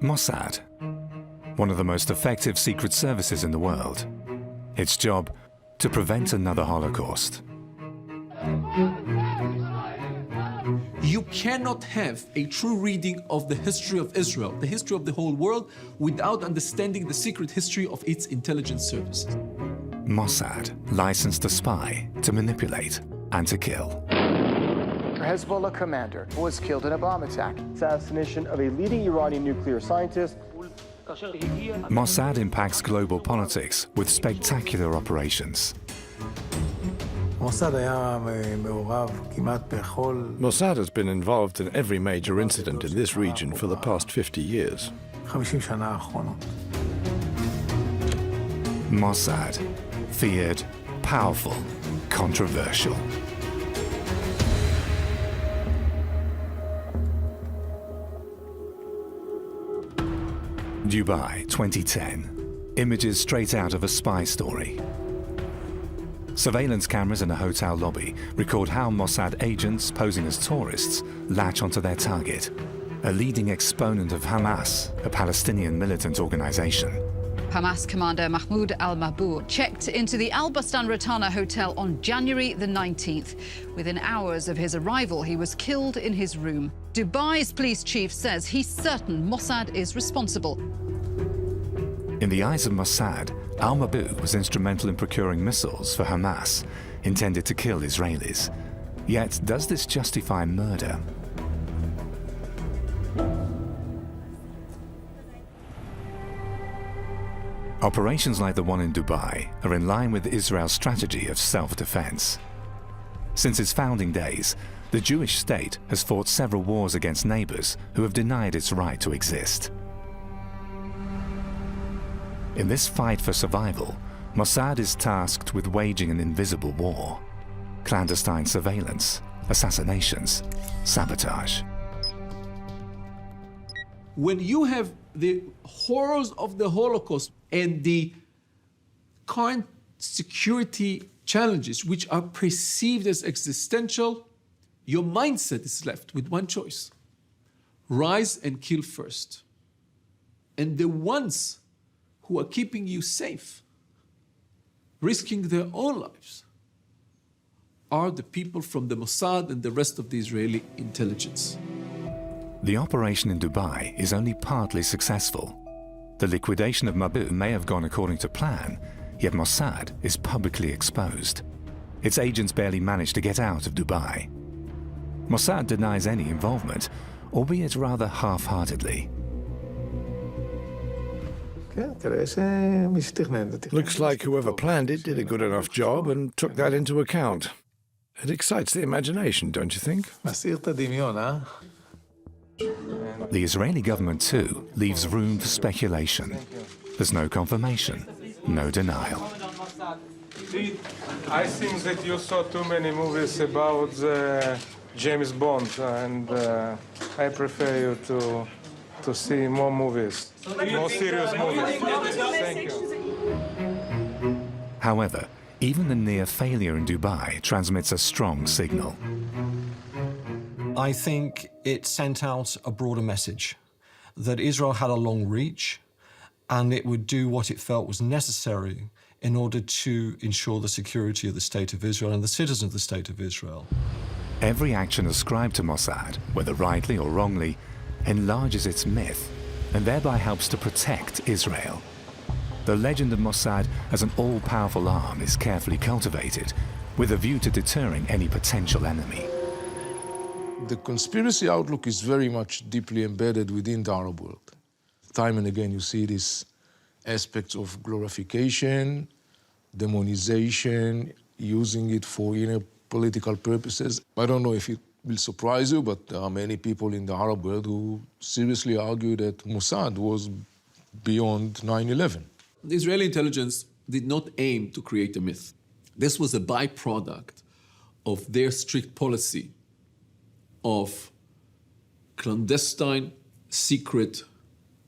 Mossad, one of the most effective secret services in the world. Its job, to prevent another Holocaust. You cannot have a true reading of the history of Israel, the history of the whole world, without understanding the secret history of its intelligence services. Mossad licensed to spy, to manipulate, and to kill. Hezbollah commander was killed in a bomb attack. Assassination of a leading Iranian nuclear scientist. Mossad impacts global politics with spectacular operations. Mossad has been involved in every major incident in this region for the past 50 years. Mossad, feared, powerful, controversial. Dubai, 2010. Images straight out of a spy story. Surveillance cameras in a hotel lobby record how Mossad agents posing as tourists latch onto their target, a leading exponent of Hamas, a Palestinian militant organization. Hamas commander Mahmoud al-Mabhouh checked into the Al Bustan Rotana hotel on January the 19th. Within hours of his arrival, he was killed in his room. Dubai's police chief says he's certain Mossad is responsible. In the eyes of Mossad, al-Mabhouh was instrumental in procuring missiles for Hamas, intended to kill Israelis. Yet, does this justify murder? Operations like the one in Dubai are in line with Israel's strategy of self-defense. Since its founding days, the Jewish state has fought several wars against neighbors who have denied its right to exist. In this fight for survival, Mossad is tasked with waging an invisible war. Clandestine surveillance, assassinations, sabotage. When you have the horrors of the Holocaust and the current security challenges, which are perceived as existential, your mindset is left with one choice: rise and kill first. And the ones who are keeping you safe, risking their own lives, are the people from the Mossad and the rest of the Israeli intelligence. The operation in Dubai is only partly successful. The liquidation of Mabhouh may have gone according to plan, yet Mossad is publicly exposed. Its agents barely managed to get out of Dubai. Mossad denies any involvement, albeit rather half-heartedly. Looks like whoever planned it did a good enough job and took that into account. It excites the imagination, don't you think? The Israeli government, too, leaves room for speculation. There's no confirmation, no denial. I think that you saw too many movies about James Bond, and I prefer you to see more movies, more serious movies. Thank you. However, even the near failure in Dubai transmits a strong signal. I think it sent out a broader message that Israel had a long reach and it would do what it felt was necessary in order to ensure the security of the State of Israel and the citizens of the State of Israel. Every action ascribed to Mossad, whether rightly or wrongly, enlarges its myth and thereby helps to protect Israel. The legend of Mossad as an all-powerful arm is carefully cultivated with a view to deterring any potential enemy. The conspiracy outlook is very much deeply embedded within the Arab world. Time and again you see these aspects of glorification, demonization, using it for inner political purposes. I don't know if it will surprise you, but there are many people in the Arab world who seriously argue that Mossad was beyond 9/11. The Israeli intelligence did not aim to create a myth. This was a byproduct of their strict policy of clandestine, secret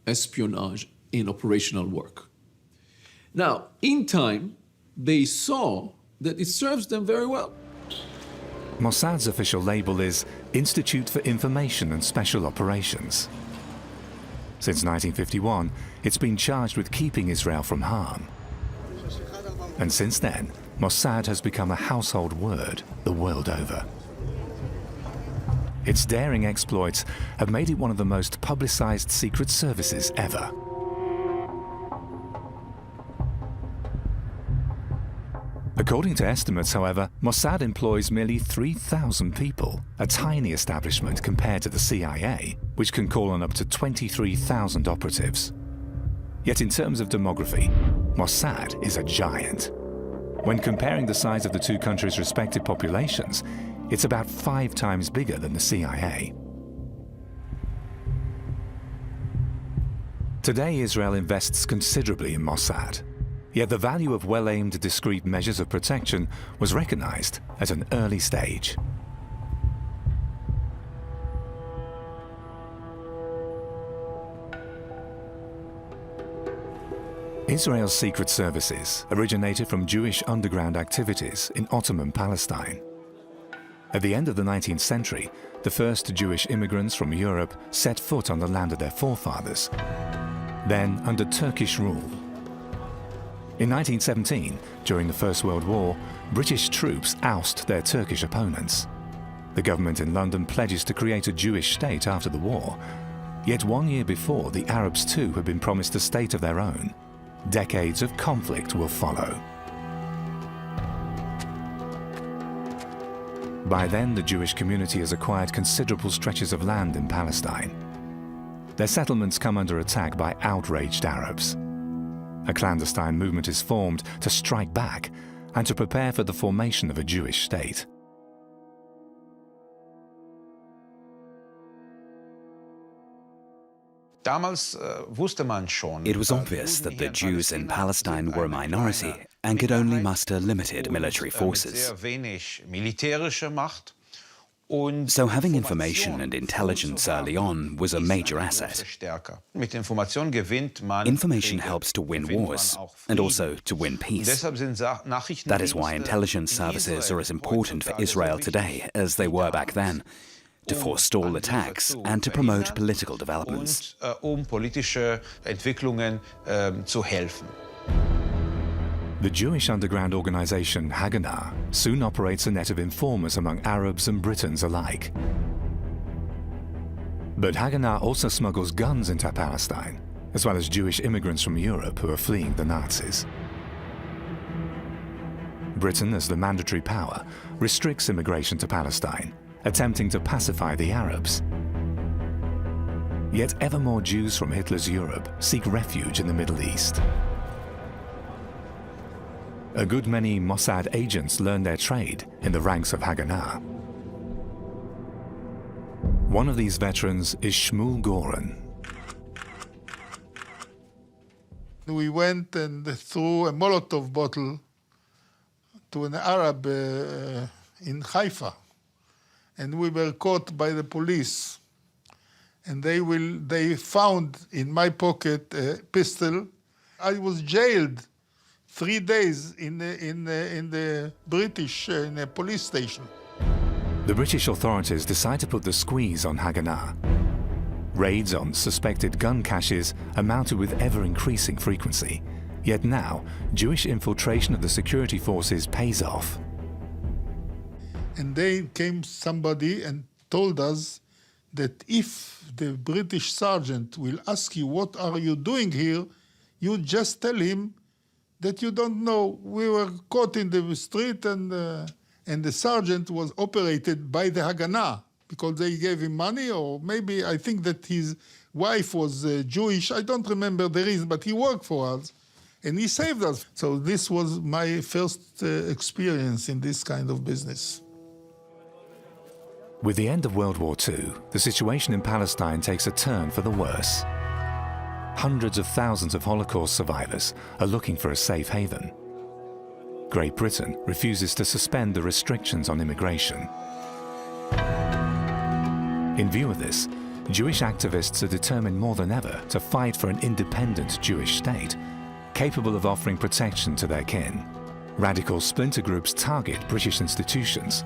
espionage in operational work. Now, in time, they saw that it serves them very well. Mossad's official label is Institute for Information and Special Operations. Since 1951, it's been charged with keeping Israel from harm. And since then, Mossad has become a household word the world over. Its daring exploits have made it one of the most publicized secret services ever. According to estimates, however, Mossad employs merely 3,000 people, a tiny establishment compared to the CIA, which can call on up to 23,000 operatives. Yet in terms of demography, Mossad is a giant. When comparing the size of the two countries' respective populations, it's about 5 times bigger than the CIA. Today, Israel invests considerably in Mossad. Yet the value of well-aimed, discreet measures of protection was recognized at an early stage. Israel's secret services originated from Jewish underground activities in Ottoman Palestine. At the end of the 19th century, the first Jewish immigrants from Europe set foot on the land of their forefathers, then under Turkish rule. In 1917, during the First World War, British troops oust their Turkish opponents. The government in London pledges to create a Jewish state after the war. Yet 1 year before, the Arabs too had been promised a state of their own. Decades of conflict will follow. By then, the Jewish community has acquired considerable stretches of land in Palestine. Their settlements come under attack by outraged Arabs. A clandestine movement is formed to strike back and to prepare for the formation of a Jewish state. It was obvious that the Jews in Palestine were a minority and could only muster limited military forces. So having information and intelligence early on was a major asset. Information helps to win wars and also to win peace. That is why intelligence services are as important for Israel today as they were back then, to forestall attacks and to promote political developments. The Jewish underground organization Haganah soon operates a net of informers among Arabs and Britons alike. But Haganah also smuggles guns into Palestine, as well as Jewish immigrants from Europe who are fleeing the Nazis. Britain, as the mandatory power, restricts immigration to Palestine, attempting to pacify the Arabs. Yet ever more Jews from Hitler's Europe seek refuge in the Middle East. A good many Mossad agents learn their trade in the ranks of Haganah. One of these veterans is Shmuel Goren. We went and threw a Molotov bottle to an Arab in Haifa, and we were caught by the police. And they found in my pocket a pistol. I was jailed 3 days in the British in a police station. The British authorities decide to put the squeeze on Haganah. Raids on suspected gun caches are mounted with ever-increasing frequency. Yet now, Jewish infiltration of the security forces pays off. And then came somebody and told us that if the British sergeant will ask you, what are you doing here, you just tell him that you don't know. We were caught in the street, and the sergeant was operated by the Haganah because they gave him money, or maybe I think that his wife was Jewish. I don't remember the reason, but he worked for us, and he saved us. So this was my first experience in this kind of business. With the end of World War II, the situation in Palestine takes a turn for the worse. Hundreds of thousands of Holocaust survivors are looking for a safe haven. Great Britain refuses to suspend the restrictions on immigration. In view of this, Jewish activists are determined more than ever to fight for an independent Jewish state, capable of offering protection to their kin. Radical splinter groups target British institutions.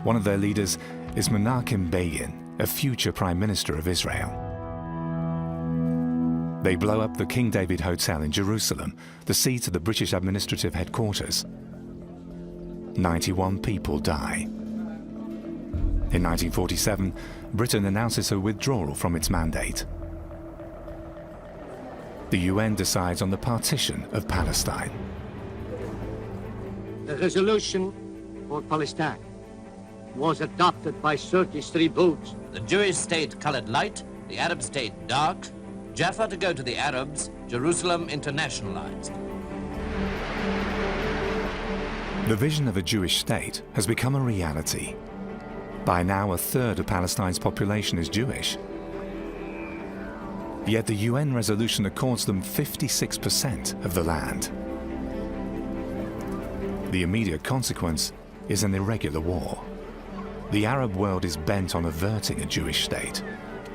One of their leaders is Menachem Begin, a future Prime Minister of Israel. They blow up the King David Hotel in Jerusalem, the seat of the British administrative headquarters. 91 people die. In 1947, Britain announces her withdrawal from its mandate. The UN decides on the partition of Palestine. The resolution for Palestine was adopted by 33 votes. The Jewish state colored light, the Arab state dark, Jaffa to go to the Arabs, Jerusalem internationalized. The vision of a Jewish state has become a reality. By now, a third of Palestine's population is Jewish. Yet the UN resolution accords them 56% of the land. The immediate consequence is an irregular war. The Arab world is bent on averting a Jewish state.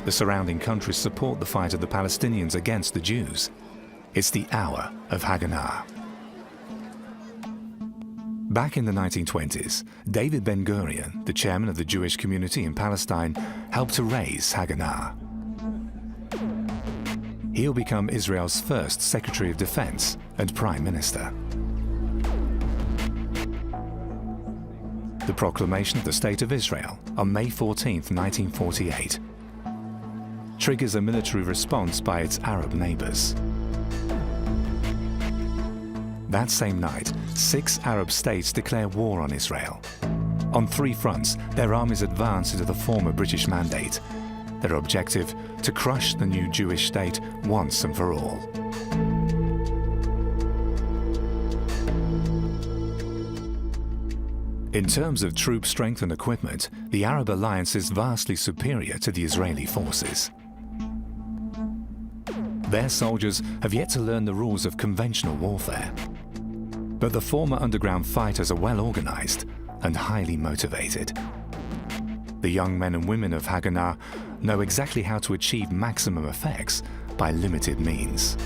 The surrounding countries support the fight of the Palestinians against the Jews. It's the hour of Haganah. Back in the 1920s, David Ben-Gurion, the chairman of the Jewish community in Palestine, helped to raise Haganah. He'll become Israel's first Secretary of Defense and Prime Minister. The proclamation of the State of Israel on May 14, 1948, triggers a military response by its Arab neighbors. That same night, 6 Arab states declare war on Israel. On 3 fronts, their armies advance into the former British mandate. Their objective, to crush the new Jewish state once and for all. In terms of troop strength and equipment, the Arab alliance is vastly superior to the Israeli forces. Their soldiers have yet to learn the rules of conventional warfare. But the former underground fighters are well organized and highly motivated. The young men and women of Haganah know exactly how to achieve maximum effects by limited means.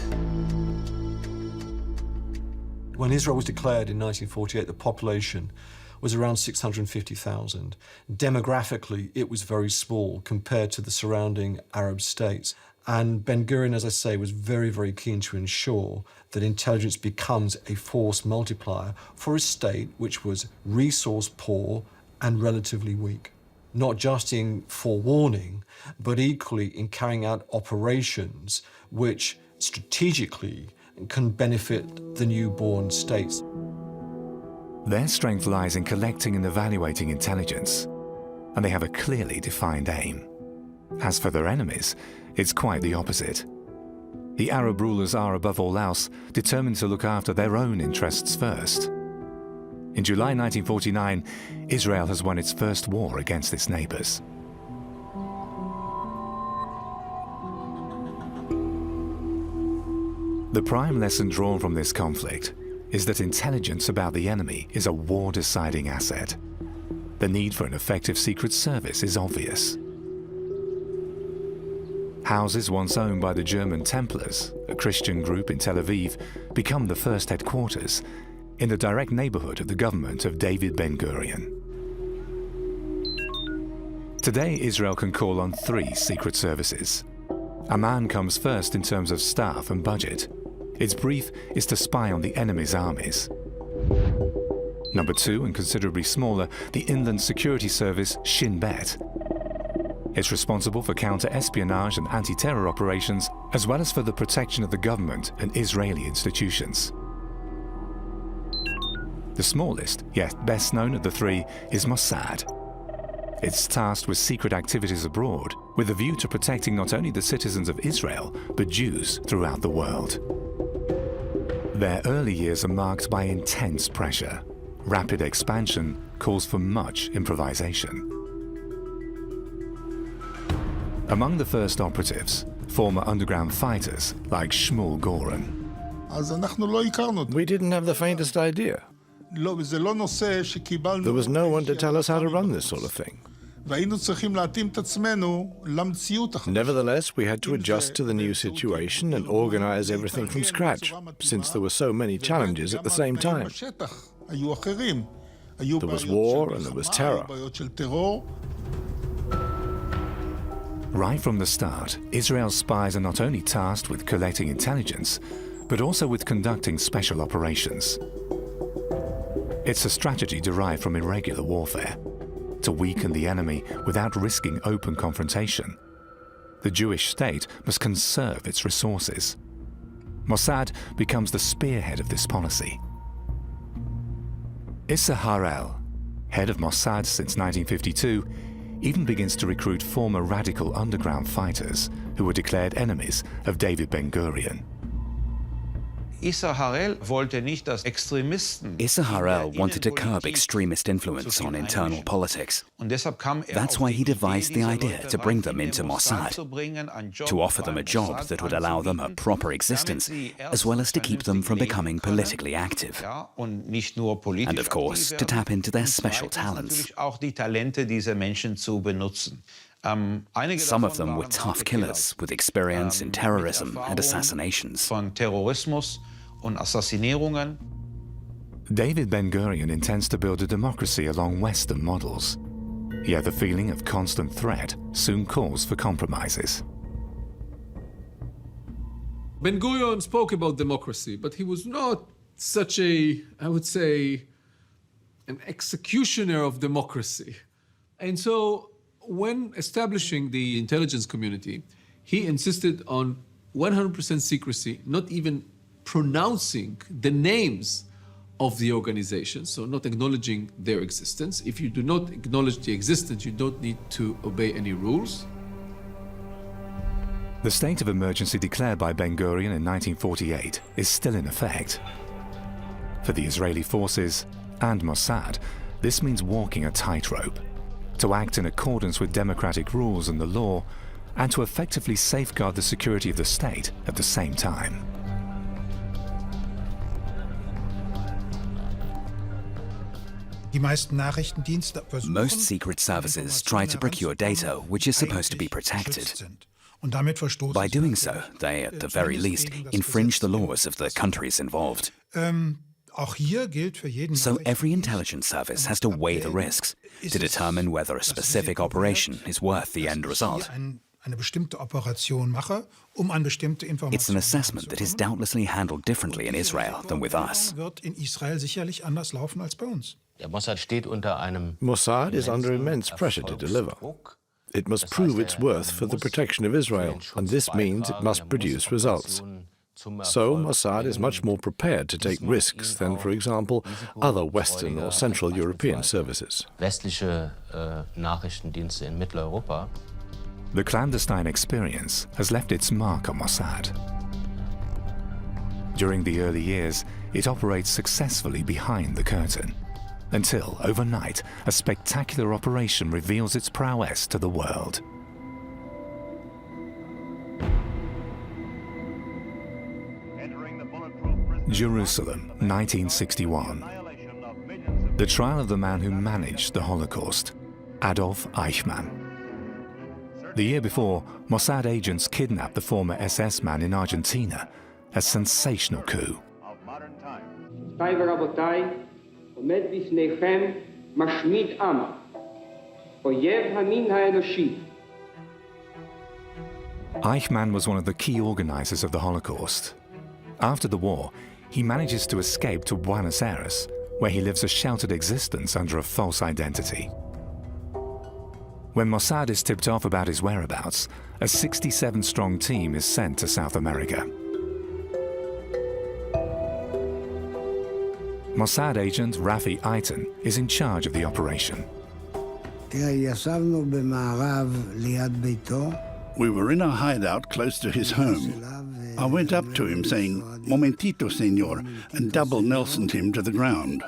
When Israel was declared in 1948, the population was around 650,000. Demographically, it was very small compared to the surrounding Arab states. And Ben-Gurion, as I say, was very, very keen to ensure that intelligence becomes a force multiplier for a state which was resource poor and relatively weak. Not just in forewarning, but equally in carrying out operations which strategically can benefit the newborn states. Their strength lies in collecting and evaluating intelligence, and they have a clearly defined aim. As for their enemies, it's quite the opposite. The Arab rulers are, above all else, determined to look after their own interests first. In July 1949, Israel has won its first war against its neighbors. The prime lesson drawn from this conflict is that intelligence about the enemy is a war-deciding asset. The need for an effective secret service is obvious. Houses once owned by the German Templars, a Christian group in Tel Aviv, become the first headquarters in the direct neighborhood of the government of David Ben-Gurion. Today, Israel can call on 3 secret services. Amman comes first in terms of staff and budget. Its brief is to spy on the enemy's armies. Number 2, and considerably smaller, the Inland Security Service Shin Bet. It's responsible for counter-espionage and anti-terror operations, as well as for the protection of the government and Israeli institutions. The smallest, yet best known of the 3, is Mossad. It's tasked with secret activities abroad, with a view to protecting not only the citizens of Israel, but Jews throughout the world. Their early years are marked by intense pressure. Rapid expansion calls for much improvisation. Among the first operatives, former underground fighters like Shmuel Goren. We didn't have the faintest idea. There was no one to tell us how to run this sort of thing. Nevertheless, we had to adjust to the new situation and organize everything from scratch, since there were so many challenges at the same time. There was war and there was terror. Right from the start, Israel's spies are not only tasked with collecting intelligence, but also with conducting special operations. It's a strategy derived from irregular warfare, to weaken the enemy without risking open confrontation. The Jewish state must conserve its resources. Mossad becomes the spearhead of this policy. Issa Harel, head of Mossad since 1952, even begins to recruit former radical underground fighters who were declared enemies of David Ben-Gurion. Issa Harel wanted to curb extremist influence on internal politics. That's why he devised the idea to bring them into Mossad, to offer them a job that would allow them a proper existence, as well as to keep them from becoming politically active. And of course, to tap into their special talents. Some of them were tough killers with experience in terrorism and assassinations. David Ben-Gurion intends to build a democracy along Western models. Yet the feeling of constant threat soon calls for compromises. Ben-Gurion spoke about democracy, but he was not such a, I would say, an executioner of democracy. And so when establishing the intelligence community, he insisted on 100% secrecy, not even pronouncing the names of the organization, so not acknowledging their existence. If you do not acknowledge the existence, you don't need to obey any rules. The state of emergency declared by Ben-Gurion in 1948 is still in effect. For the Israeli forces and Mossad, this means walking a tightrope, to act in accordance with democratic rules and the law, and to effectively safeguard the security of the state at the same time. Most secret services try to procure data which is supposed to be protected. By doing so, they, at the very least, infringe the laws of the countries involved. So every intelligence service has to weigh the risks to determine whether a specific operation is worth the end result. It's an assessment that is doubtlessly handled differently in Israel than with us. Mossad is under immense pressure to deliver. It must prove its worth for the protection of Israel, and this means it must produce results. So Mossad is much more prepared to take risks than, for example, other Western or Central European services. The clandestine experience has left its mark on Mossad. During the early years, it operates successfully behind the curtain, until overnight a spectacular operation reveals its prowess to the world. Jerusalem, 1961. The trial of the man who managed the Holocaust, Adolf Eichmann. The year before, Mossad agents kidnapped the former SS man in Argentina, a sensational coup. Eichmann was one of the key organizers of the Holocaust. After the war, he manages to escape to Buenos Aires, where he lives a sheltered existence under a false identity. When Mossad is tipped off about his whereabouts, a 67-strong team is sent to South America. Mossad agent Rafi Eitan is in charge of the operation. We were in a hideout close to his home. I went up to him saying, "Momentito, senor," and double Nelsoned him to the ground.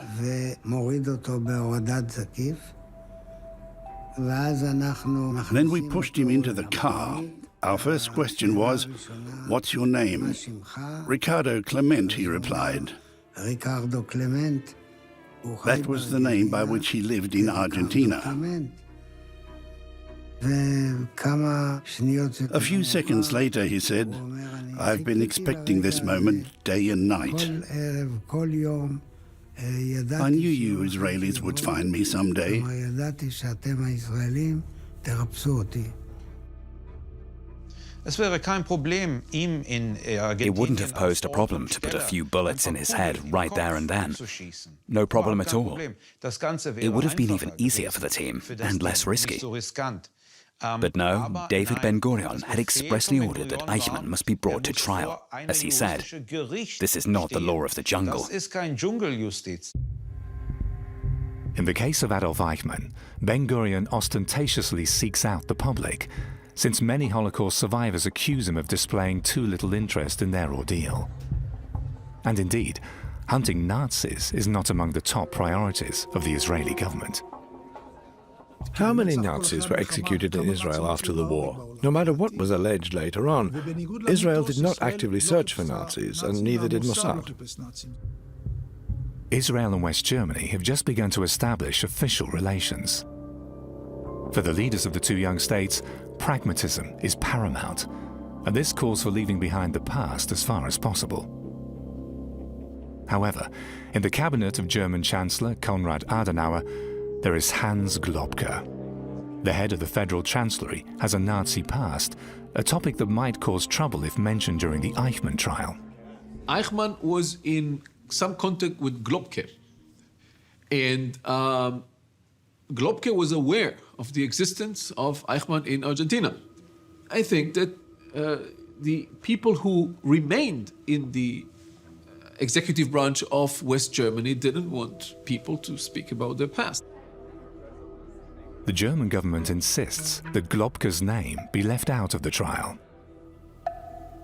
Then we pushed him into the car. Our first question was, "What's your name?" "Ricardo Clement," he replied. That was the name by which he lived in Argentina. A few seconds later, he said, "I've been expecting this moment day and night. I knew you Israelis would find me someday." It wouldn't have posed a problem to put a few bullets in his head right there and then. No problem at all. It would have been even easier for the team and less risky. But no, David Ben-Gurion had expressly ordered that Eichmann must be brought to trial. As he said, this is not the law of the jungle. In the case of Adolf Eichmann, Ben-Gurion ostentatiously seeks out the public, since many Holocaust survivors accuse him of displaying too little interest in their ordeal. And indeed, hunting Nazis is not among the top priorities of the Israeli government. How many Nazis were executed in Israel after the war? No matter what was alleged later on, Israel did not actively search for Nazis, and neither did Mossad. Israel and West Germany have just begun to establish official relations. For the leaders of the two young states, pragmatism is paramount, and this calls for leaving behind the past as far as possible. However, in the cabinet of German Chancellor Konrad Adenauer, there is Hans Globke. The head of the Federal Chancellery has a Nazi past, a topic that might cause trouble if mentioned during the Eichmann trial. Eichmann was in some contact with Globke, and Globke was aware of the existence of Eichmann in Argentina. I think that the people who remained in the executive branch of West Germany didn't want people to speak about their past. The German government insists that Globke's name be left out of the trial.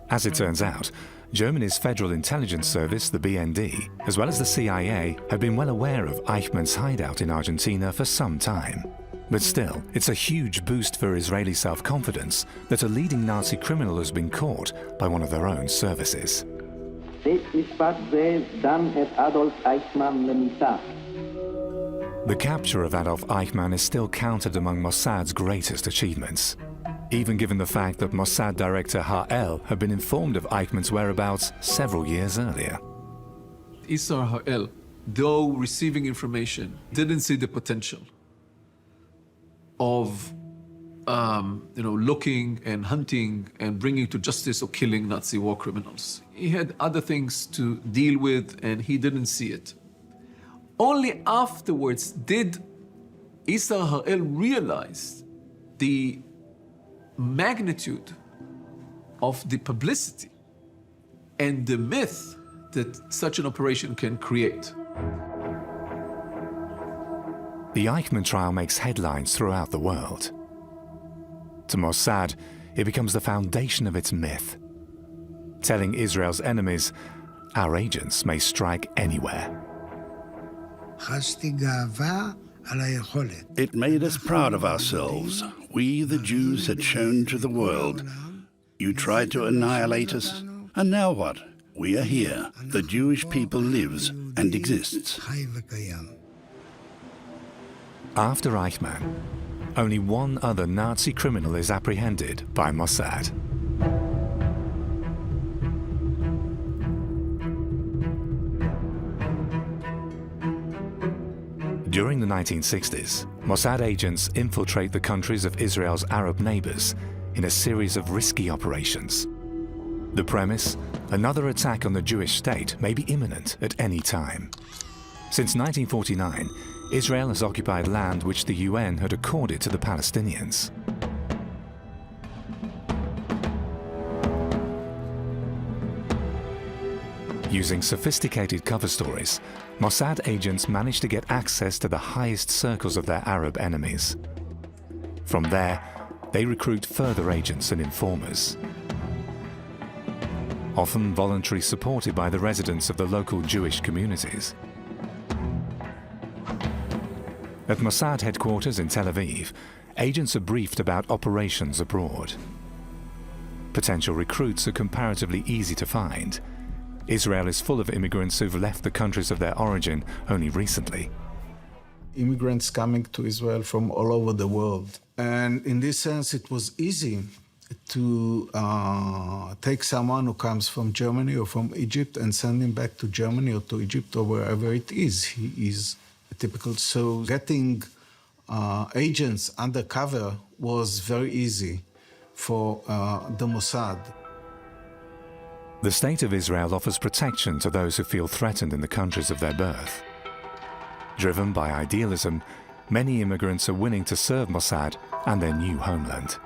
As it turns out, Germany's Federal Intelligence Service, the BND, as well as the CIA, have been well aware of Eichmann's hideout in Argentina for some time. But still, it's a huge boost for Israeli self-confidence that a leading Nazi criminal has been caught by one of their own services. The capture of Adolf Eichmann is still counted among Mossad's greatest achievements, even given the fact that Mossad director Ha'el had been informed of Eichmann's whereabouts several years earlier. Issar Ha'el, though receiving information, didn't see the potential of looking and hunting and bringing to justice or killing Nazi war criminals. He had other things to deal with, and he didn't see it. Only afterwards did Issar Ha'el realize the magnitude of the publicity and the myth that such an operation can create. The Eichmann trial makes headlines throughout the world. To Mossad, it becomes the foundation of its myth, telling Israel's enemies, our agents may strike anywhere. It made us proud of ourselves. We, the Jews, had shown to the world. You tried to annihilate us, and now what? We are here. The Jewish people lives and exists. After Eichmann, only one other Nazi criminal is apprehended by Mossad. During the 1960s, Mossad agents infiltrate the countries of Israel's Arab neighbors in a series of risky operations. The premise, another attack on the Jewish state may be imminent at any time. Since 1949, Israel has occupied land which the UN had accorded to the Palestinians. Using sophisticated cover stories, Mossad agents managed to get access to the highest circles of their Arab enemies. From there, they recruit further agents and informers, often voluntarily supported by the residents of the local Jewish communities. At Mossad headquarters in Tel Aviv, agents are briefed about operations abroad. Potential recruits are comparatively easy to find. Israel is full of immigrants who've left the countries of their origin only recently. Immigrants coming to Israel from all over the world. And in this sense, it was easy to take someone who comes from Germany or from Egypt and send him back to Germany or to Egypt or wherever it is. He is typical. So getting agents undercover was very easy for the Mossad. The State of Israel offers protection to those who feel threatened in the countries of their birth. Driven by idealism, many immigrants are willing to serve Mossad and their new homeland.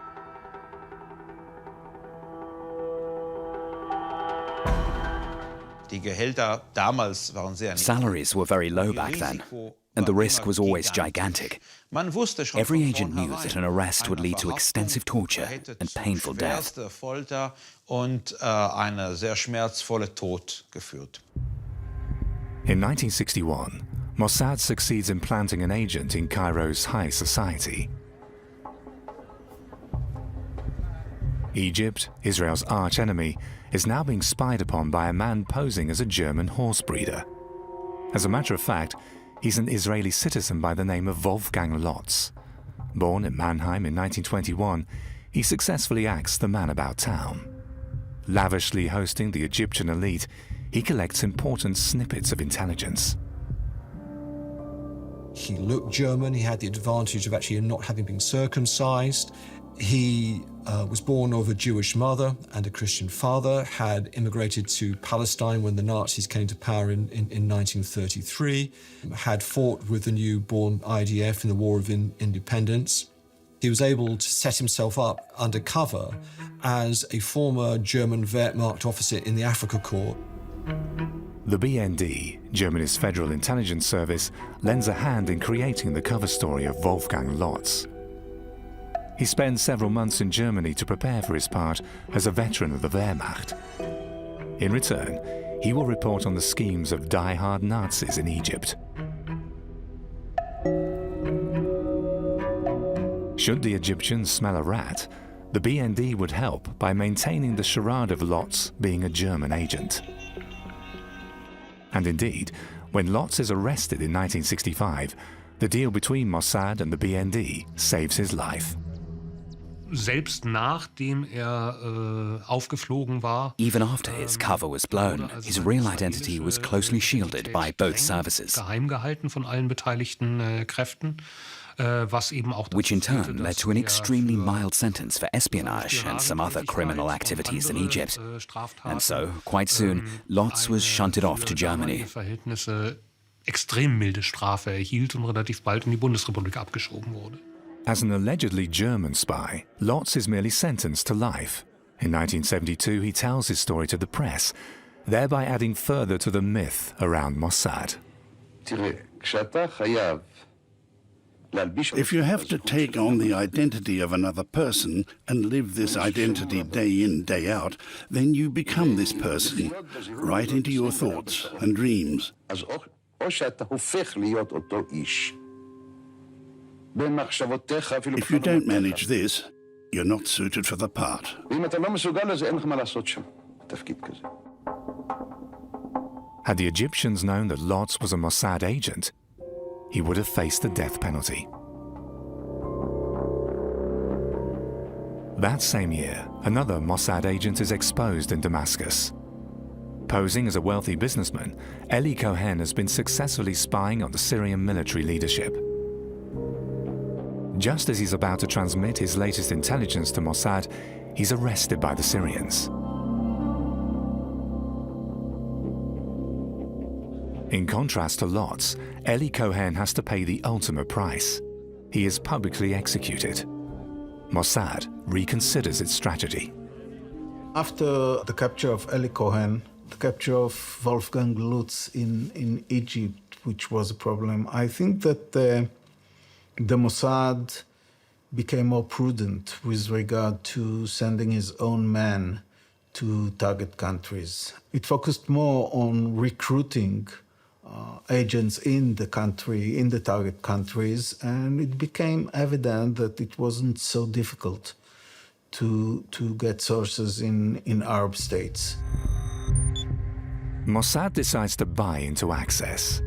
Salaries were very low back then, and the risk was always gigantic. Every agent knew that an arrest would lead to extensive torture and painful death. In 1961, Mossad succeeds in planting an agent in Cairo's high society. Egypt, Israel's arch-enemy, is now being spied upon by a man posing as a German horse breeder. As a matter of fact, he's an Israeli citizen by the name of Wolfgang Lotz. Born in Mannheim in 1921, he successfully acts the man about town. Lavishly hosting the Egyptian elite, he collects important snippets of intelligence. He looked German, he had the advantage of actually not having been circumcised. He was born of a Jewish mother and a Christian father, had immigrated to Palestine when the Nazis came to power in 1933, had fought with the newborn IDF in the War of Independence. He was able to set himself up undercover as a former German Wehrmacht officer in the Afrika Corps. The BND, Germany's Federal Intelligence Service, lends a hand in creating the cover story of Wolfgang Lotz. He spends several months in Germany to prepare for his part as a veteran of the Wehrmacht. In return, he will report on the schemes of die-hard Nazis in Egypt. Should the Egyptians smell a rat, the BND would help by maintaining the charade of Lotz being a German agent. And indeed, when Lotz is arrested in 1965, the deal between Mossad and the BND saves his life. Even after his cover was blown, his real identity was closely shielded by both services, which in turn led to an extremely mild sentence for espionage and some other criminal activities in Egypt. And so, quite soon, Lotz was shunted off to Germany. Extrem milde Strafe erhielt und relativ bald in die Bundesrepublik abgeschoben wurde. As an allegedly German spy, Lotz is merely sentenced to life. In 1972, he tells his story to the press, thereby adding further to the myth around Mossad. If you have to take on the identity of another person and live this identity day in, day out, then you become this person, right into your thoughts and dreams. If you don't manage this, you're not suited for the part. Had the Egyptians known that Lotz was a Mossad agent, he would have faced the death penalty. That same year, another Mossad agent is exposed in Damascus. Posing as a wealthy businessman, Eli Cohen has been successfully spying on the Syrian military leadership. Just as he's about to transmit his latest intelligence to Mossad, he's arrested by the Syrians. In contrast to Lotz, Eli Cohen has to pay the ultimate price. He is publicly executed. Mossad reconsiders its strategy. After the capture of Eli Cohen, the capture of Wolfgang Lotz in Egypt, which was a problem, I think that the Mossad became more prudent with regard to sending his own men to target countries. It focused more on recruiting agents in the country, in the target countries, and it became evident that it wasn't so difficult to get sources in Arab states. Mossad decides to buy into access.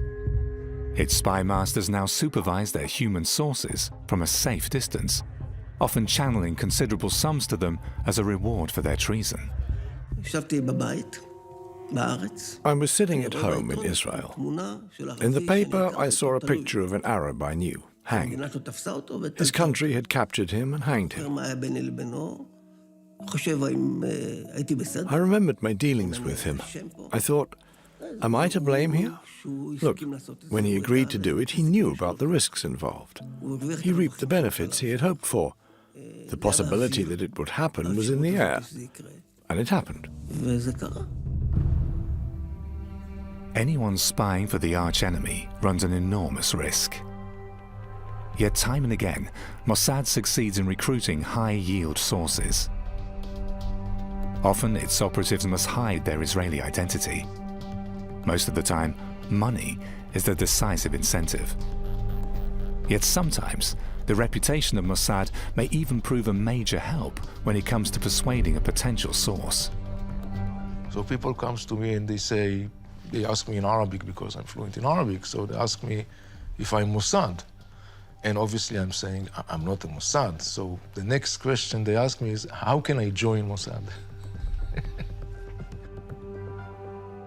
Its spy masters now supervise their human sources from a safe distance, often channeling considerable sums to them as a reward for their treason. I was sitting at home in Israel. In the paper, I saw a picture of an Arab I knew, hanged. His country had captured him and hanged him. I remembered my dealings with him. I thought, am I to blame here? Look, when he agreed to do it, he knew about the risks involved. He reaped the benefits he had hoped for. The possibility that it would happen was in the air. And it happened. Anyone spying for the archenemy runs an enormous risk. Yet time and again, Mossad succeeds in recruiting high-yield sources. Often, its operatives must hide their Israeli identity. Most of the time, money is the decisive incentive. Yet sometimes, the reputation of Mossad may even prove a major help when it comes to persuading a potential source. So people come to me and they ask me in Arabic because I'm fluent in Arabic, so they ask me if I'm Mossad. And obviously I'm saying, I'm not a Mossad. So the next question they ask me is, how can I join Mossad?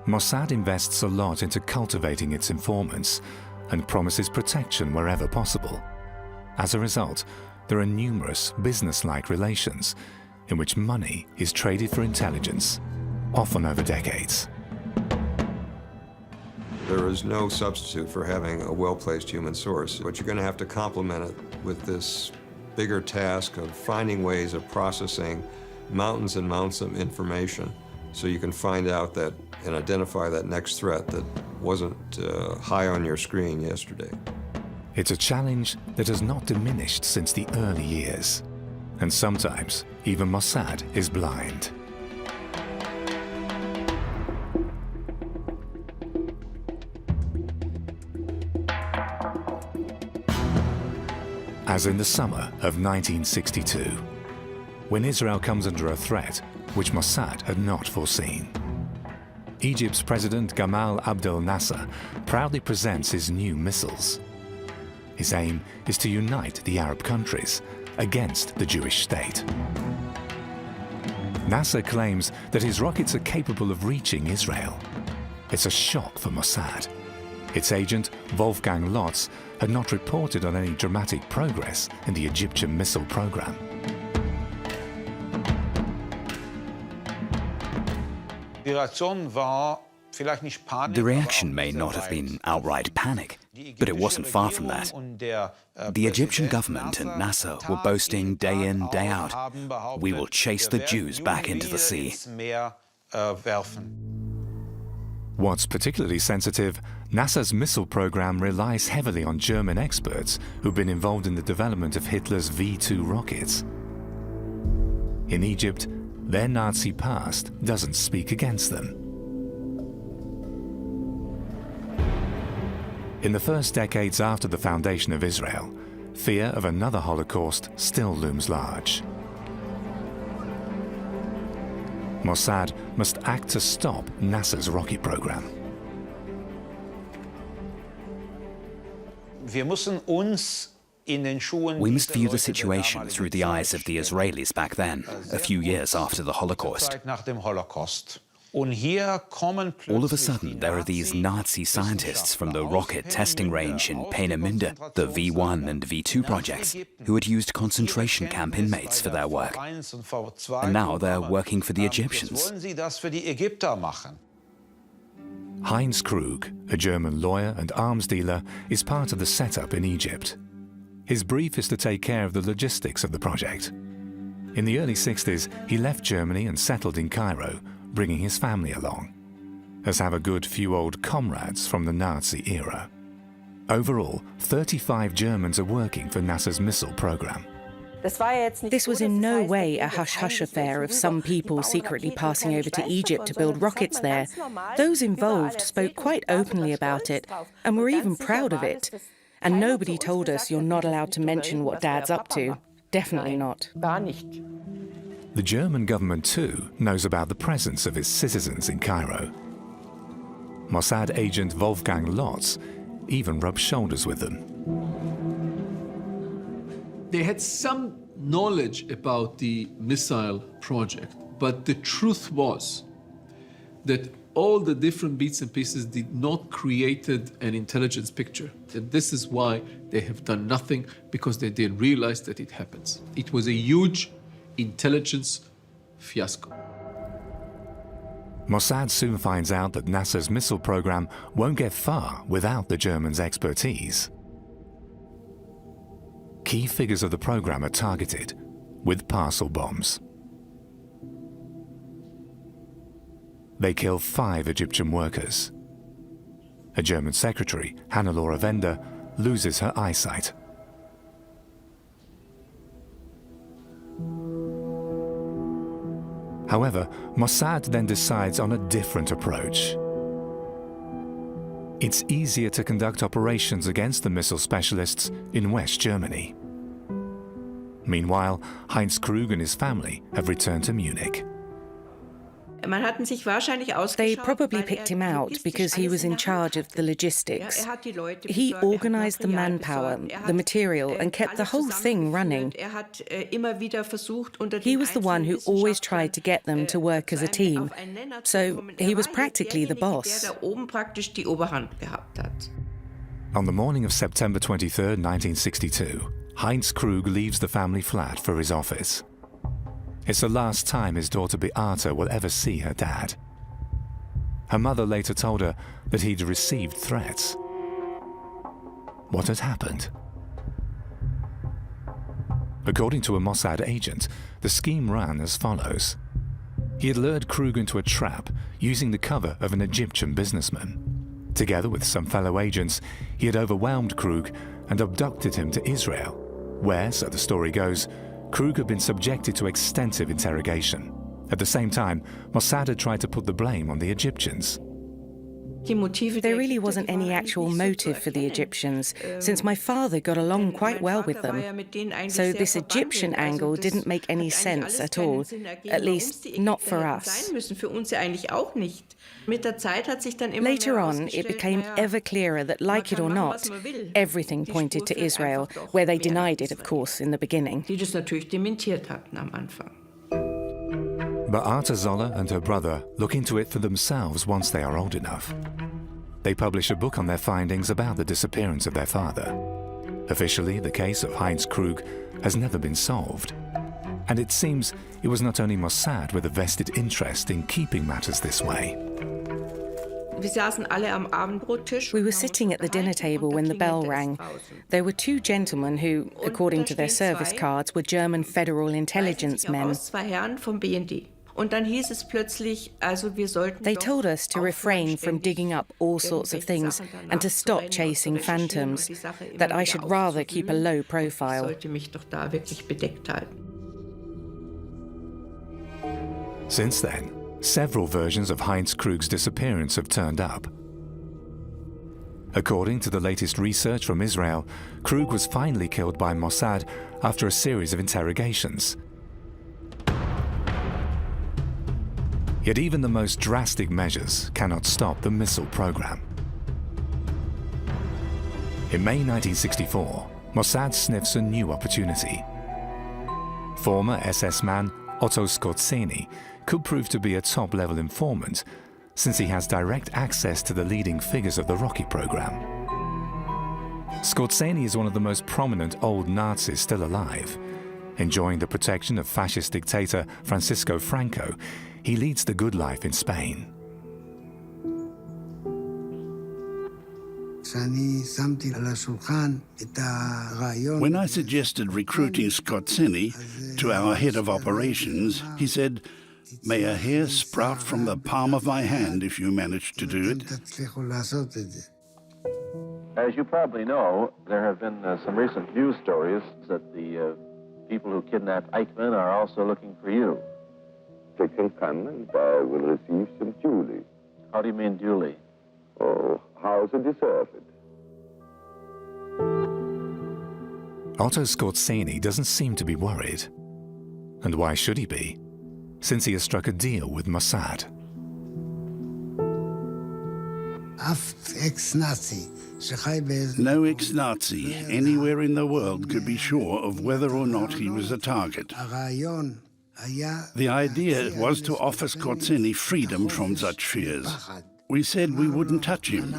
Mossad invests a lot into cultivating its informants and promises protection wherever possible. As a result, there are numerous business-like relations in which money is traded for intelligence, often over decades. There is no substitute for having a well-placed human source, but you're going to have to complement it with this bigger task of finding ways of processing mountains and mountains of information so you can find out that and identify that next threat that wasn't high on your screen yesterday. It's a challenge that has not diminished since the early years, and sometimes even Mossad is blind. As in the summer of 1962, when Israel comes under a threat which Mossad had not foreseen. Egypt's President Gamal Abdel Nasser proudly presents his new missiles. His aim is to unite the Arab countries against the Jewish state. Nasser claims that his rockets are capable of reaching Israel. It's a shock for Mossad. Its agent, Wolfgang Lotz, had not reported on any dramatic progress in the Egyptian missile program. The reaction may not have been outright panic, but it wasn't far from that. The Egyptian government and Nasser were boasting day in, day out, "We will chase the Jews back into the sea." What's particularly sensitive, NASA's missile program relies heavily on German experts who've been involved in the development of Hitler's V-2 rockets. In Egypt, their Nazi past doesn't speak against them. In the first decades after the foundation of Israel, fear of another Holocaust still looms large. Mossad must act to stop NASA's rocket program. We must view the situation through the eyes of the Israelis back then, a few years after the Holocaust. All of a sudden, there are these Nazi scientists from the rocket testing range in Peenemünde, the V1 and V2 projects, who had used concentration camp inmates for their work. And now they're working for the Egyptians. Heinz Krug, a German lawyer and arms dealer, is part of the setup in Egypt. His brief is to take care of the logistics of the project. In the early 60s, he left Germany and settled in Cairo, bringing his family along, as have a good few old comrades from the Nazi era. Overall, 35 Germans are working for NASA's missile program. This was in no way a hush-hush affair of some people secretly passing over to Egypt to build rockets there. Those involved spoke quite openly about it, and were even proud of it. And nobody told us you're not allowed to mention what Dad's up to. Definitely not. The German government, too, knows about the presence of its citizens in Cairo. Mossad agent Wolfgang Lotz even rubs shoulders with them. They had some knowledge about the missile project, but the truth was that all the different bits and pieces did not create an intelligence picture. And this is why they have done nothing, because they didn't realize that it happens. It was a huge intelligence fiasco. Mossad soon finds out that NASA's missile program won't get far without the Germans' expertise. Key figures of the program are targeted with parcel bombs. They kill 5 Egyptian workers. A German secretary, Hannelore Wende, loses her eyesight. However, Mossad then decides on a different approach. It's easier to conduct operations against the missile specialists in West Germany. Meanwhile, Heinz Krug and his family have returned to Munich. They probably picked him out because he was in charge of the logistics. He organized the manpower, the material, and kept the whole thing running. He was the one who always tried to get them to work as a team, so he was practically the boss. On the morning of September 23, 1962, Heinz Krug leaves the family flat for his office. It's the last time his daughter Beate will ever see her dad. Her mother later told her that he'd received threats. What had happened? According to a Mossad agent, the scheme ran as follows. He had lured Krug into a trap using the cover of an Egyptian businessman. Together with some fellow agents, he had overwhelmed Krug and abducted him to Israel, where, so the story goes, Krug had been subjected to extensive interrogation. At the same time, Mossad had tried to put the blame on the Egyptians. There really wasn't any actual motive for the Egyptians, since my father got along quite well with them. So this Egyptian angle didn't make any sense at all, at least not for us. Later on, it became ever clearer that, like it or not, everything pointed to Israel, where they denied it, of course, in the beginning. Beate Zoller and her brother look into it for themselves once they are old enough. They publish a book on their findings about the disappearance of their father. Officially, the case of Heinz Krug has never been solved. And it seems it was not only Mossad with a vested interest in keeping matters this way. We were sitting at the dinner table when the bell rang. There were 2 gentlemen who, according to their service cards, were German Federal Intelligence men. They told us to refrain from digging up all sorts of things and to stop chasing phantoms, that I should rather keep a low profile. Since then, several versions of Heinz Krug's disappearance have turned up. According to the latest research from Israel, Krug was finally killed by Mossad after a series of interrogations. Yet even the most drastic measures cannot stop the missile program. In May 1964, Mossad sniffs a new opportunity. Former SS man Otto Skorzeny could prove to be a top-level informant, since he has direct access to the leading figures of the rocket program. Skorzeny is one of the most prominent old Nazis still alive. Enjoying the protection of fascist dictator Francisco Franco, he leads the good life in Spain. When I suggested recruiting Skorzeny to our head of operations, he said, "May a hair sprout from the palm of my hand if you manage to do it." As you probably know, there have been some recent news stories that the people who kidnapped Eichmann are also looking for you. They can come and I will receive them duly. How do you mean duly? Oh, how they deserve it. Otto Skorzeny doesn't seem to be worried. And why should he be, since he has struck a deal with Mossad? No ex-Nazi anywhere in the world could be sure of whether or not he was a target. The idea was to offer Skorzeny freedom from such fears. We said we wouldn't touch him.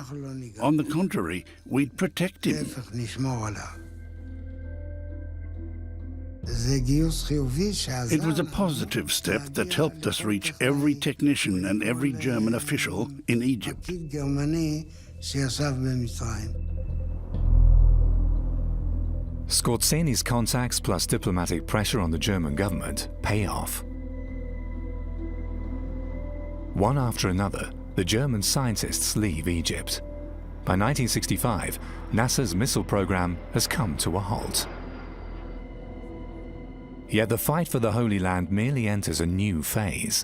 On the contrary, we'd protect him. It was a positive step that helped us reach every technician and every German official in Egypt. Skorzeni's contacts plus diplomatic pressure on the German government pay off. One after another, the German scientists leave Egypt. By 1965, NASA's missile program has come to a halt. Yet the fight for the Holy Land merely enters a new phase.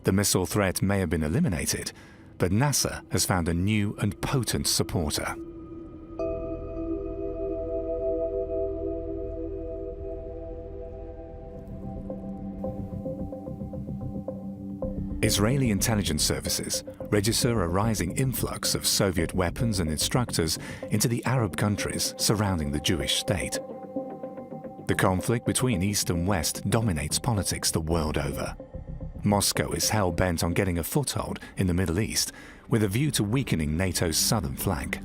The missile threat may have been eliminated, but NASA has found a new and potent supporter. Israeli intelligence services register a rising influx of Soviet weapons and instructors into the Arab countries surrounding the Jewish state. The conflict between East and West dominates politics the world over. Moscow is hell-bent on getting a foothold in the Middle East with a view to weakening NATO's southern flank.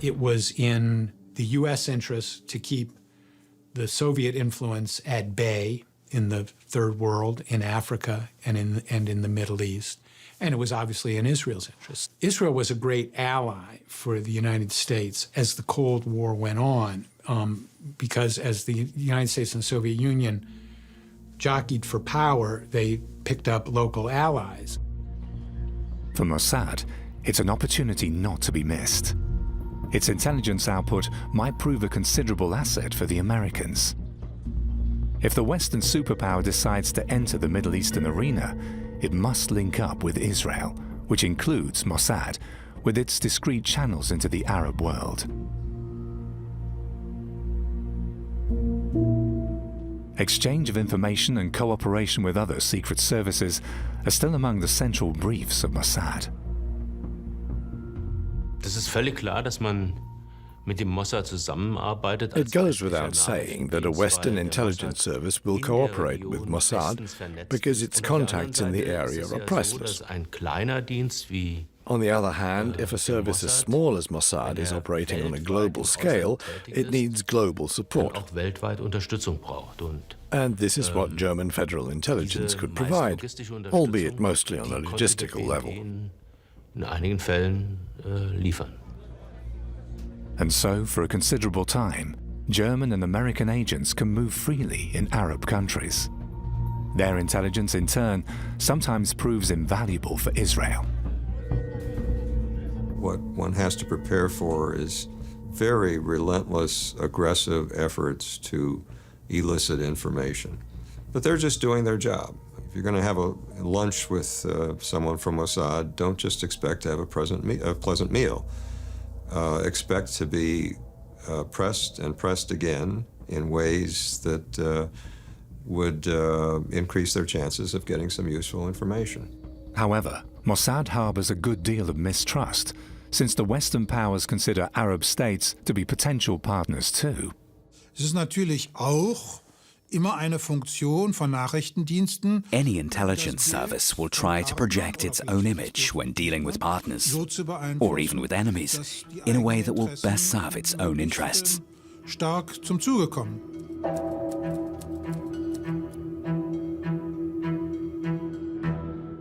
It was in the U.S. interest to keep the Soviet influence at bay in the Third World, in Africa, and in the Middle East. And it was obviously in Israel's interest. Israel was a great ally for the United States as the Cold War went on, because as the United States and the Soviet Union jockeyed for power, they picked up local allies. For Mossad, it's an opportunity not to be missed. Its intelligence output might prove a considerable asset for the Americans. If the Western superpower decides to enter the Middle Eastern arena, it must link up with Israel, which includes Mossad, with its discrete channels into the Arab world. Exchange of information and cooperation with other secret services are still among the central briefs of Mossad. Das ist völlig klar, dass man mit dem Mossad zusammenarbeitet. It goes without saying that a Western intelligence service will cooperate with Mossad because its contacts in the area are priceless. On the other hand, if a service as small as Mossad is operating on a global scale, it needs global support. And this is what German Federal Intelligence could provide, albeit mostly on a logistical level. In einigen Fällen liefern. And so, for a considerable time, German and American agents can move freely in Arab countries. Their intelligence, in turn, sometimes proves invaluable for Israel. What one has to prepare for is very relentless, aggressive efforts to elicit information. But they're just doing their job. If you're going to have a lunch with someone from Mossad, don't just expect to have a pleasant meal. Expect to be pressed and pressed again in ways that would increase their chances of getting some useful information. However, Mossad harbors a good deal of mistrust, since the Western powers consider Arab states to be potential partners too. Es ist natürlich auch immer eine Funktion von Nachrichtendiensten. Any intelligence service will try to project its own image when dealing with partners, or even with enemies, in a way that will best serve its own interests. Stark zum Zuge kommen.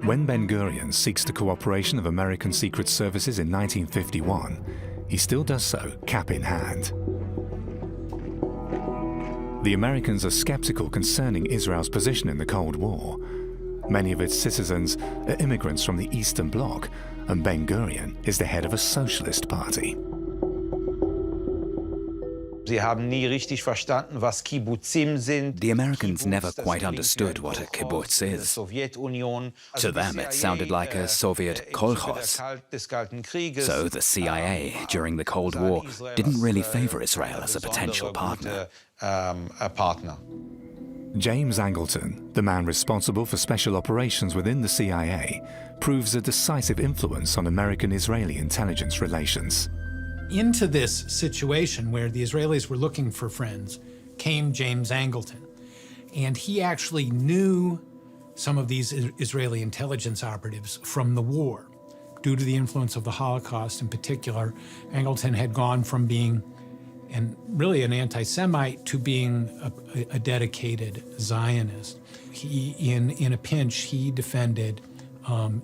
When Ben-Gurion seeks the cooperation of American secret services in 1951, he still does so cap in hand. The Americans are skeptical concerning Israel's position in the Cold War. Many of its citizens are immigrants from the Eastern Bloc, and Ben-Gurion is the head of a socialist party. Sie haben nie richtig verstanden, was Kibbutzim sind. The Americans never quite understood what a kibbutz is. To them, it sounded like a Soviet kolkhoz. So the CIA, during the Cold War, didn't really favor Israel as a potential partner. James Angleton, the man responsible for special operations within the CIA, proves a decisive influence on American-Israeli intelligence relations. Into this situation where the Israelis were looking for friends came James Angleton. And he actually knew some of these Israeli intelligence operatives from the war. Due to the influence of the Holocaust in particular, Angleton had gone from being and really an anti-Semite to being a dedicated Zionist. He, in a pinch, he defended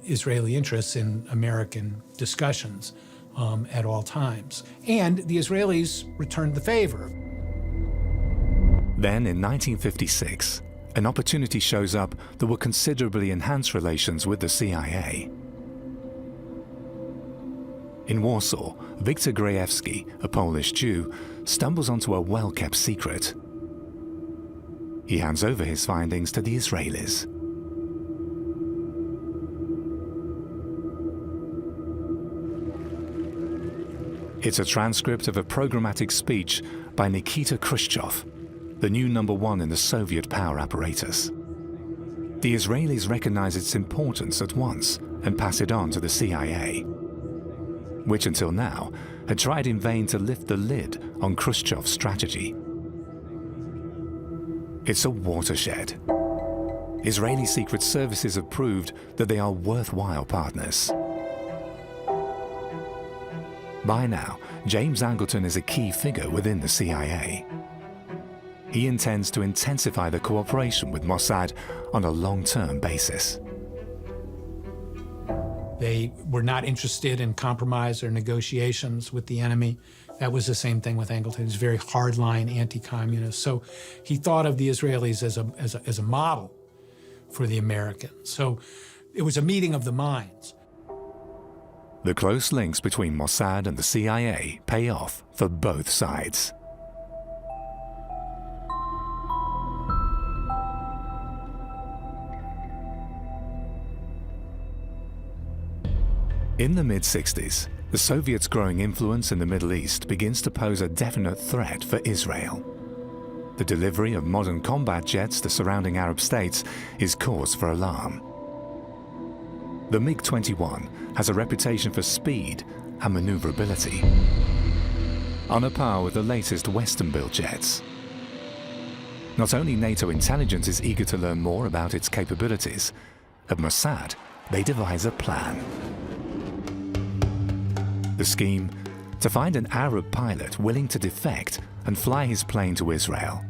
Israeli interests in American discussions at all times. And the Israelis returned the favor. Then, in 1956, an opportunity shows up that will considerably enhance relations with the CIA. In Warsaw, Viktor Grajewski, a Polish Jew, stumbles onto a well-kept secret. He hands over his findings to the Israelis. It's a transcript of a programmatic speech by Nikita Khrushchev, the new #1 in the Soviet power apparatus. The Israelis recognize its importance at once and pass it on to the CIA, which until now had tried in vain to lift the lid on Khrushchev's strategy. It's a watershed. Israeli secret services have proved that they are worthwhile partners. By now, James Angleton is a key figure within the CIA. He intends to intensify the cooperation with Mossad on a long-term basis. They were not interested in compromise or negotiations with the enemy. That was the same thing with Angleton. He was very hardline anti-communist. So he thought of the Israelis as a model for the Americans. So it was a meeting of the minds. The close links between Mossad and the CIA pay off for both sides. In the mid-60s, the Soviets' growing influence in the Middle East begins to pose a definite threat for Israel. The delivery of modern combat jets to surrounding Arab states is cause for alarm. The MiG-21 has a reputation for speed and maneuverability, on a par with the latest Western-built jets. Not only NATO intelligence is eager to learn more about its capabilities, at Mossad, they devise a plan. The scheme: to find an Arab pilot willing to defect and fly his plane to Israel.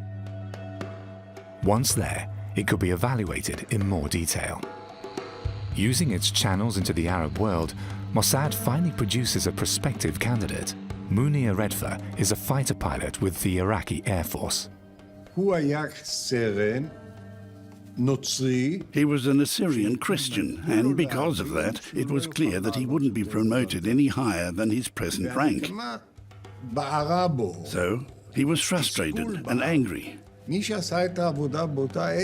Once there, it could be evaluated in more detail. Using its channels into the Arab world, Mossad finally produces a prospective candidate. Munir Redfer is a fighter pilot with the Iraqi Air Force. He was an Assyrian Christian, and because of that, it was clear that he wouldn't be promoted any higher than his present rank. So, he was frustrated and angry.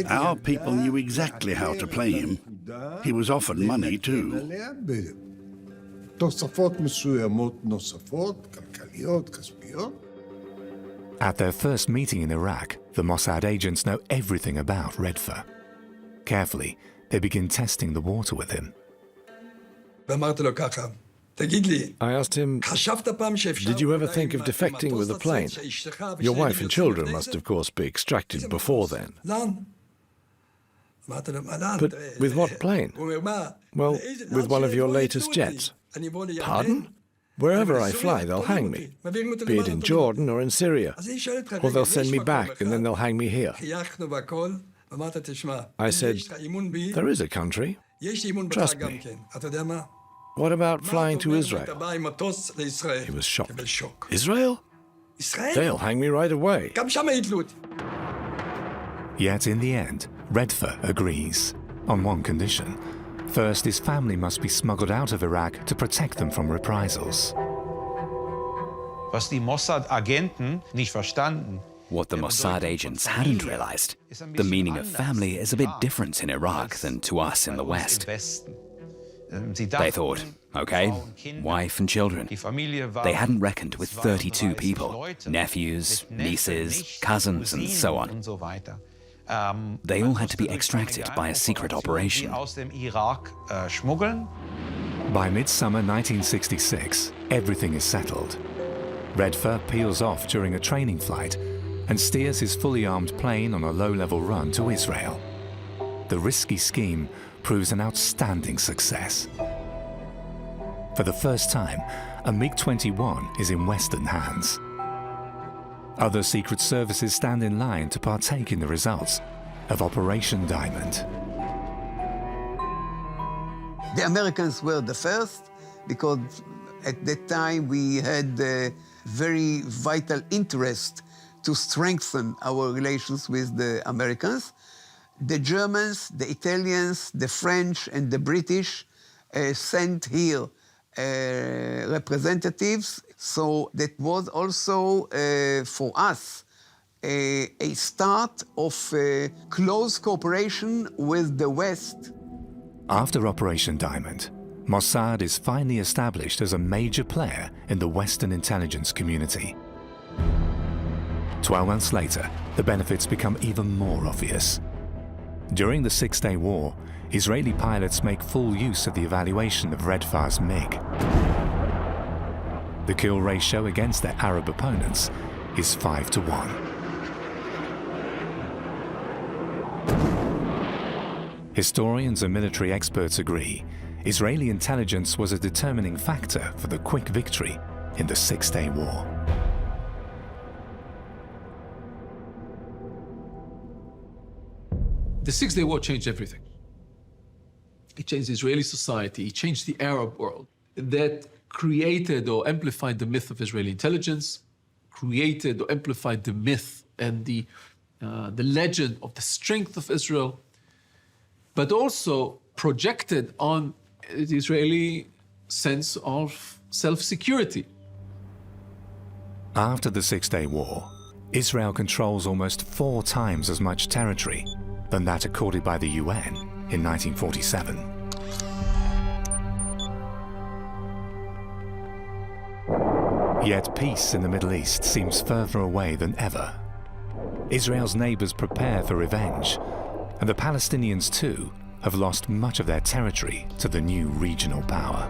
Our people knew exactly how to play him. He was offered money too. At their first meeting in Iraq, the Mossad agents know everything about Redfer. Carefully, they begin testing the water with him. I asked him, did you ever think of defecting with a plane? Your wife and children must, of course, be extracted before then. But with what plane? Well, with one of your latest jets. Pardon? Wherever I fly, they'll hang me, be it in Jordan or in Syria. Or they'll send me back and then they'll hang me here. I said, there is a country. Trust me. What about flying to Israel? He was shocked. Israel? They'll hang me right away. Yet in the end, Redfer agrees, on one condition. First, his family must be smuggled out of Iraq to protect them from reprisals. Was die Mossad-Agenten nicht verstanden. What the Mossad agents hadn't realized, the meaning of family is a bit different in Iraq than to us in the West. They thought, okay, wife and children. They hadn't reckoned with 32 people, nephews, nieces, cousins, and so on. They all had to be extracted by a secret operation. By midsummer 1966, everything is settled. Redfer peels off during a training flight and steers his fully armed plane on a low-level run to Israel. The risky scheme proves an outstanding success. For the first time, a MiG-21 is in Western hands. Other secret services stand in line to partake in the results of Operation Diamond. The Americans were the first because at that time we had a very vital interest to strengthen our relations with the Americans. The Germans, the Italians, the French, and the British sent here representatives. So that was also for us a start of close cooperation with the West. After Operation Diamond, Mossad is finally established as a major player in the Western intelligence community. 12 months later, the benefits become even more obvious. During the Six-Day War, Israeli pilots make full use of the evaluation of Red Far's MiG. The kill ratio against their Arab opponents is 5-1. Historians and military experts agree Israeli intelligence was a determining factor for the quick victory in the Six-Day War. The Six-Day War changed everything. It changed Israeli society, it changed the Arab world. That created or amplified the myth of Israeli intelligence, created or amplified the myth and the legend of the strength of Israel, but also projected on the Israeli sense of self-security. After the Six-Day War, Israel controls almost 4 times as much territory than that accorded by the UN in 1947. Yet peace in the Middle East seems further away than ever. Israel's neighbors prepare for revenge, and the Palestinians too have lost much of their territory to the new regional power.